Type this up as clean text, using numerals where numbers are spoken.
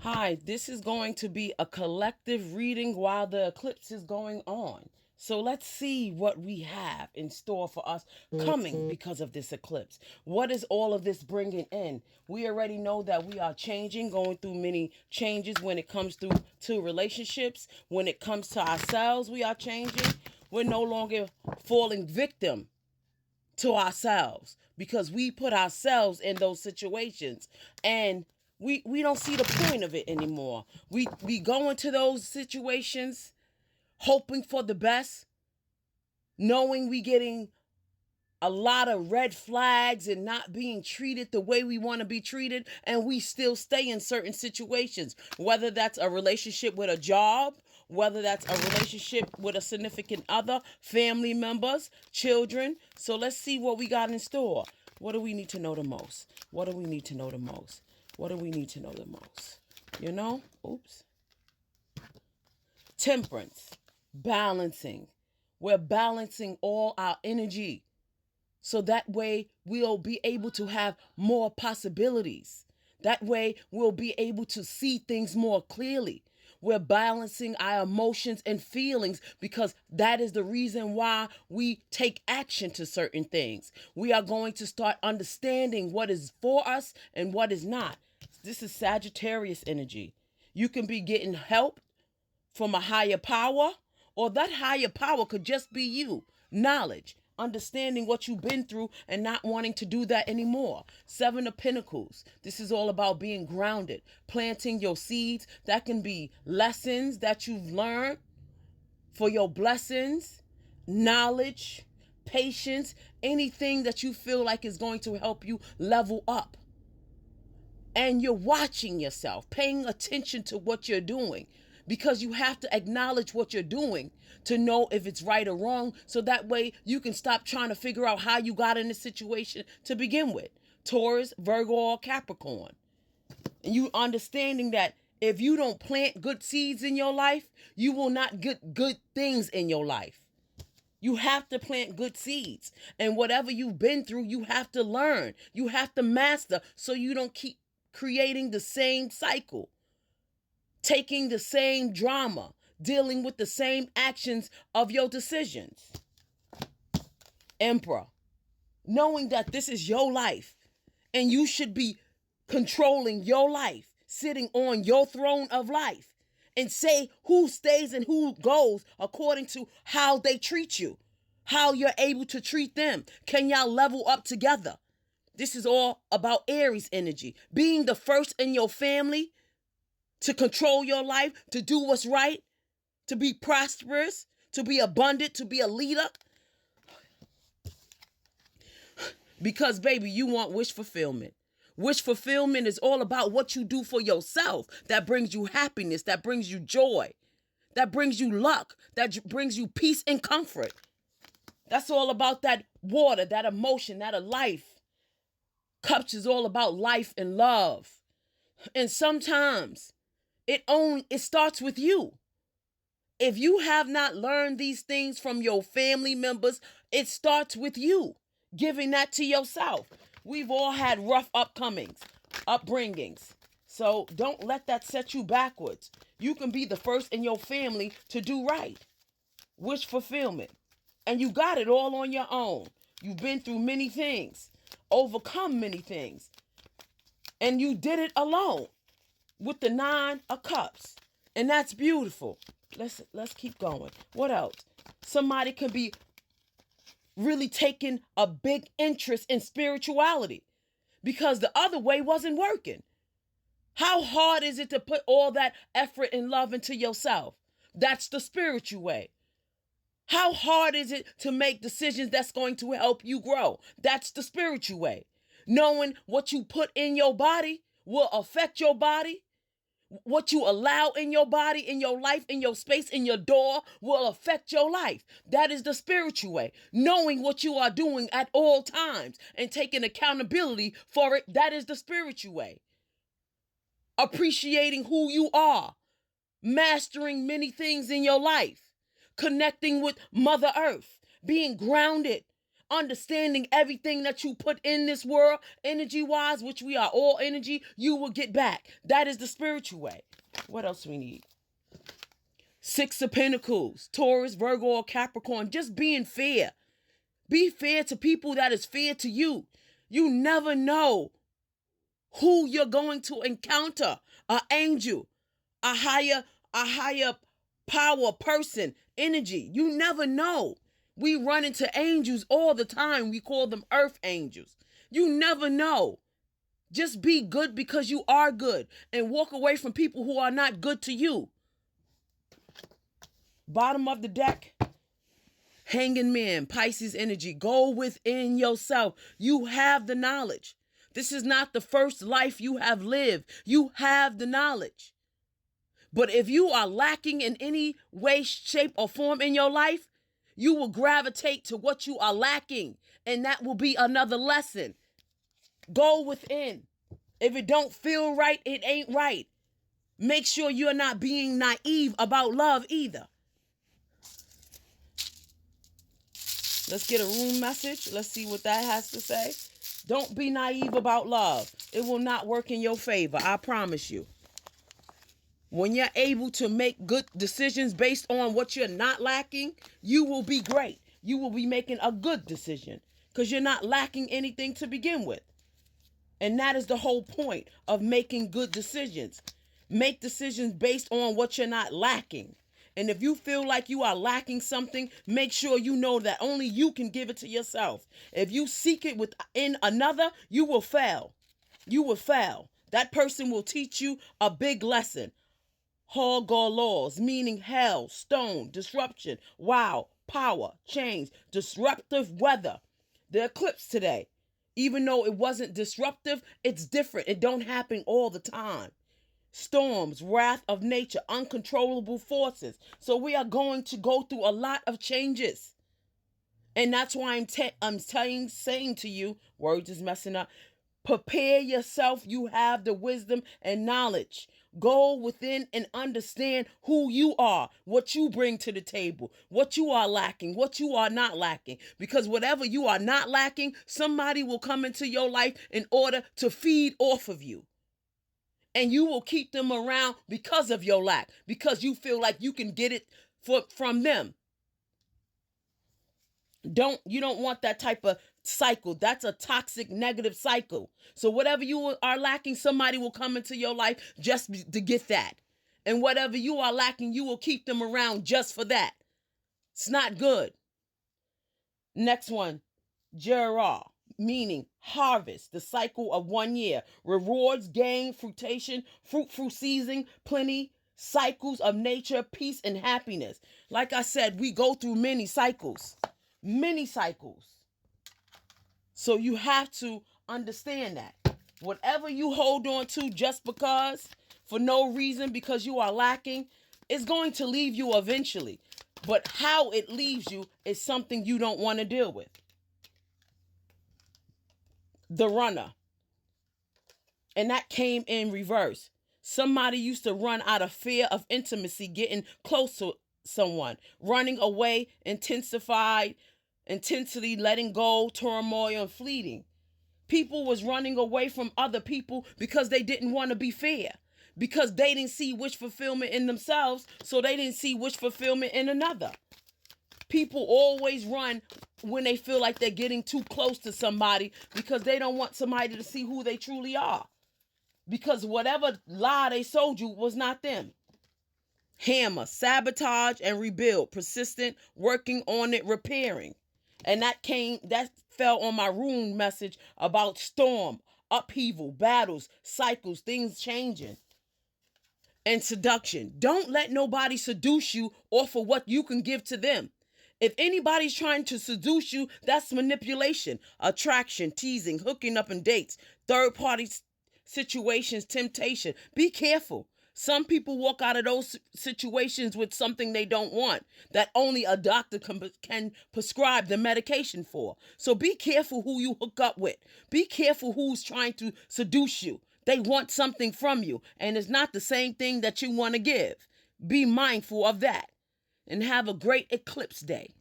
Hi, this is going to be a collective reading while the eclipse is going on. So let's see what we have in store for us coming because of this eclipse. What is all of this bringing in? We already know that we are changing, going through many changes when it comes to relationships. When it comes to ourselves, we are changing. We're no longer falling victim to ourselves because we put ourselves in those situations, and we don't see the point of it anymore. We go into those situations hoping for the best, knowing we getting a lot of red flags and not being treated the way we want to be treated, and we still stay in certain situations, whether that's a relationship with a job, whether that's a relationship with a significant other, family members, children. So let's see what we got in store. What do we need to know the most? What do we need to know the most? What do we need to know the most? Oops. Temperance, balancing. We're balancing all our energy, so that way we'll be able to have more possibilities. That way we'll be able to see things more clearly. We're balancing our emotions and feelings because that is the reason why we take action to certain things. We are going to start understanding what is for us and what is not. This is Sagittarius energy. You can be getting help from a higher power, or that higher power could just be you. Knowledge, understanding what you've been through and not wanting to do that anymore. Seven of Pentacles. This is all about being grounded, planting your seeds. That can be lessons that you've learned for your blessings, knowledge, patience, anything that you feel like is going to help you level up. And you're watching yourself, paying attention to what you're doing, because you have to acknowledge what you're doing to know if it's right or wrong. So that way you can stop trying to figure out how you got in this situation to begin with. Taurus, Virgo, or Capricorn. And you understanding that if you don't plant good seeds in your life, you will not get good things in your life. You have to plant good seeds. And whatever you've been through, you have to learn. You have to master so you don't keep creating the same cycle, taking the same drama, dealing with the same actions of your decisions. Emperor, knowing that this is your life and you should be controlling your life, sitting on your throne of life, and say who stays and who goes according to how they treat you, how you're able to treat them. Can y'all level up together? This is all about Aries energy, being the first in your family to control your life, to do what's right, to be prosperous, to be abundant, to be a leader. Because, baby, you want wish fulfillment. Wish fulfillment is all about what you do for yourself. That brings you happiness, that brings you joy, that brings you luck, that brings you peace and comfort. That's all about that water, that emotion, that of life. Cups is all about life and love. And sometimes it starts with you. If you have not learned these things from your family members, it starts with you giving that to yourself. We've all had rough upbringings. So don't let that set you backwards. You can be the first in your family to do right. Wish fulfillment. And you got it all on your own. You've been through many things, overcome many things. And you did it alone with the 9 of Cups. And that's beautiful. Let's keep going. What else? Somebody can be really taking a big interest in spirituality because the other way wasn't working. How hard is it to put all that effort and love into yourself? That's the spiritual way. How hard is it to make decisions that's going to help you grow? That's the spiritual way. Knowing what you put in your body will affect your body. What you allow in your body, in your life, in your space, in your door will affect your life. That is the spiritual way. Knowing what you are doing at all times and taking accountability for it, that is the spiritual way. Appreciating who you are, mastering many things in your life, connecting with Mother Earth, being grounded, understanding everything that you put in this world, energy-wise, which we are all energy, you will get back. That is the spiritual way. What else we need? Six of Pentacles, Taurus, Virgo, or Capricorn. Just being fair. Be fair to people that is fair to you. You never know who you're going to encounter. An angel, a higher power person, energy. You never know. We run into angels all the time. We call them earth angels. You never know. Just be good because you are good and walk away from people who are not good to you. Bottom of the deck, Hanging Man, Pisces energy. Go within yourself. You have the knowledge. This is not the first life you have lived. You have the knowledge. But if you are lacking in any way, shape, or form in your life, you will gravitate to what you are lacking. And that will be another lesson. Go within. If it don't feel right, it ain't right. Make sure you're not being naive about love either. Let's get a room message. Let's see what that has to say. Don't be naive about love. It will not work in your favor. I promise you. When you're able to make good decisions based on what you're not lacking, you will be great. You will be making a good decision because you're not lacking anything to begin with. And that is the whole point of making good decisions. Make decisions based on what you're not lacking. And if you feel like you are lacking something, make sure you know that only you can give it to yourself. If you seek it within another, you will fail. You will fail. That person will teach you a big lesson. Hoggar laws, meaning hell, stone, disruption, wow, power, change, disruptive weather. The eclipse today, even though it wasn't disruptive, it's different. It don't happen all the time. Storms, wrath of nature, uncontrollable forces. So we are going to go through a lot of changes. And that's why I'm saying to you, words is messing up, prepare yourself. You have the wisdom and knowledge. Go within and understand who you are, what you bring to the table, what you are lacking, what you are not lacking. Because whatever you are not lacking, somebody will come into your life in order to feed off of you. And you will keep them around because of your lack, because you feel like you can get it from them. You don't want that type of cycle. That's a toxic, negative cycle. So whatever you are lacking, somebody will come into your life just to get that. And whatever you are lacking, you will keep them around just for that. It's not good. Next one, Gerard, meaning harvest, the cycle of 1 year. Rewards, gain, fruition, fruitful season, plenty, cycles of nature, peace, and happiness. Like I said, we go through many cycles. Many cycles. So you have to understand that. Whatever you hold on to just because, for no reason, because you are lacking, is going to leave you eventually. But how it leaves you is something you don't want to deal with. The Runner. And that came in reverse. Somebody used to run out of fear of intimacy, getting close to someone. Running away, intensity, letting go, turmoil, and fleeting. People was running away from other people because they didn't want to be fair. Because they didn't see wish fulfillment in themselves, so they didn't see wish fulfillment in another. People always run when they feel like they're getting too close to somebody because they don't want somebody to see who they truly are. Because whatever lie they sold you was not them. Hammer, sabotage and rebuild, persistent, working on it, repairing. And that fell on my rune message about storm, upheaval, battles, cycles, things changing. And seduction. Don't let nobody seduce you off of what you can give to them. If anybody's trying to seduce you, that's manipulation, attraction, teasing, hooking up in dates, third-party situations, temptation. Be careful. Some people walk out of those situations with something they don't want that only a doctor can prescribe the medication for. So be careful who you hook up with. Be careful who's trying to seduce you. They want something from you, and it's not the same thing that you want to give. Be mindful of that, and have a great eclipse day.